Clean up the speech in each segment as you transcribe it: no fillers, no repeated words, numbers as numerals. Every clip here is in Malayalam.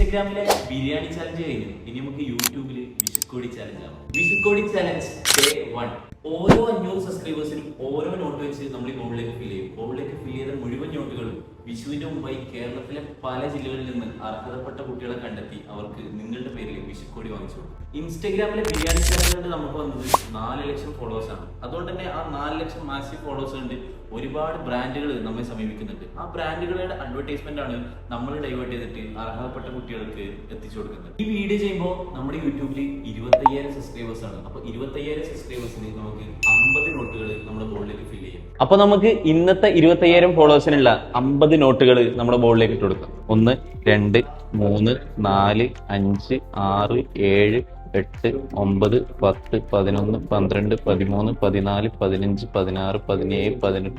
ഇൻസ്റ്റഗ്രാമിലെ ബിരിയാണി ചാലഞ്ച് കഴിഞ്ഞു. ഇനി നമുക്ക് യൂട്യൂബില് വിഷുക്കോടി ചാലഞ്ച് ആണ്. വിഷുക്കോടി ചാലഞ്ച് ഡേ 1. ഓരോ 500 സബ്സ്ക്രൈബേഴ്സിനും ഓരോ നോട്ട് വെച്ച് നമ്മൾ ഈ ബോർഡിലേക്ക് ഫിൽ ചെയ്യും. ബോർഡിലേക്ക് ഫിൽ ചെയ്ത മുഴുവൻ നോട്ടുകളും വിഷുവിന്റെ മുമ്പായി കേരളത്തിലെ പല ജില്ലകളിൽ നിന്ന് അർഹതപ്പെട്ട കുട്ടികളെ കണ്ടെത്തി അവർക്ക് നിങ്ങളുടെ പേരിൽ വിഷുക്കോടി വാങ്ങിച്ചു. ഇൻസ്റ്റഗ്രാമിലെ ബിരിയാണി ചാനലുകൊണ്ട് നമുക്ക് വന്നത് 4 ലക്ഷം ഫോളോവേഴ്സ് ആണ്. അതുകൊണ്ട് തന്നെ ആ 4 ലക്ഷം മാസീവ് ഫോളോവേഴ്സ് ഉണ്ട്. ഒരുപാട് ബ്രാൻഡുകൾ നമ്മെ സമീപിക്കുന്നുണ്ട്. ആ ബ്രാൻഡുകളുടെ അഡ്വർടൈസ്മെന്റ് ആണ് നമ്മൾ ഡൈവേർട്ട് ചെയ്തിട്ട് അർഹതപ്പെട്ട കുട്ടികൾക്ക് എത്തിച്ചു കൊടുക്കുന്നത്. ഈ വീഡിയോ ചെയ്യുമ്പോൾ നമ്മുടെ യൂട്യൂബിൽ 25,000 സബ്സ്ക്രൈബേഴ്സ് ആണ്. അപ്പൊ 25,000 സബ്സ്ക്രൈബേഴ്സിന് നമുക്ക് 50 നോട്ടുകൾ നമ്മുടെ ബോർഡിലേക്ക് ഫിൽ ചെയ്യാം. അപ്പൊ നമുക്ക് ഇന്നത്തെ 25,000 ഫോളോവേഴ്സിനുള്ള 50 നോട്ടുകൾ നമ്മുടെ ബോർഡിലേക്ക് ഇട്ട് കൊടുക്കാം. 1 2 3 4 5 6 7 8 9 10 11 12 13 14 15 16 17 18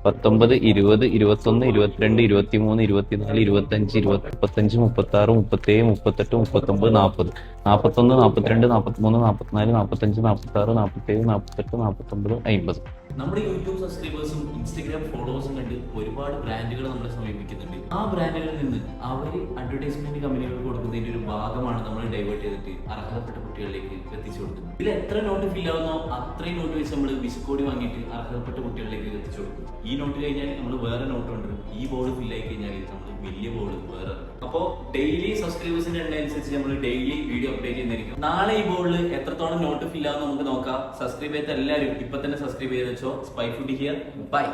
19 20 21 22 23 24 25 35 36 37 38 39 40 41 42 43 44 45 46 47 48 49 50. നമ്മുടെ യൂട്യൂബ് സബ്സ്ക്രൈബേഴ്സും ഇൻസ്റ്റഗ്രാം ഫോളോവേഴ്സും കണ്ട് ഒരുപാട് ബ്രാൻഡുകൾ നമ്മളെ സമീപിക്കുന്നുണ്ട്. ആ ബ്രാൻഡുകളിൽ നിന്ന് അവർ അഡ്വർടൈസ്മെന്റ് കമ്പനികൾക്ക് കൊടുക്കുന്നതിന്റെ ഒരു ഭാഗമാണ് നമ്മൾ ഡൈവേർട്ട് ചെയ്തിട്ട് അർഹതപ്പെട്ട കുട്ടികളിലേക്ക് എത്തിച്ചു കൊടുക്കുന്നത്. ഇതിൽ എത്ര നോട്ട് ഫിൽ ആവുന്നോ അത്രയും നോട്ട് വെച്ച് നമ്മൾ വിഷുക്കോടി വാങ്ങിയിട്ട് അർഹതപ്പെട്ട കുട്ടികളിലേക്ക് എത്തിച്ചു കൊടുക്കും. ഈ നോട്ട് കഴിഞ്ഞാൽ നമ്മൾ വേറെ നോട്ട് കൊണ്ടുവരും. ഈ ബോർഡ് ഫില്ലായി കഴിഞ്ഞാൽ നമ്മൾ വലിയ ബോർഡ് വേറെ. അപ്പോൾ ഡെയിലി സബ്സ്ക്രൈബേഴ്സിന്റെ എണ്ണം അനുസരിച്ച് നമ്മൾ ഡെയിലി വീഡിയോ അപ്ഡേറ്റ് ചെയ്യുന്നതായിരിക്കും. നാളെ ഈ ബോർഡിൽ എത്രത്തോളം നോട്ട് ഫിൽ ആവും നമുക്ക് നോക്കാം. സബ്സ്ക്രൈബ് ചെയ്ത എല്ലാവരും ഇപ്പൊ തന്നെ സബ്സ്ക്രൈബ് ചെയ്ത് വെച്ചോ. Spy food here. ബൈ.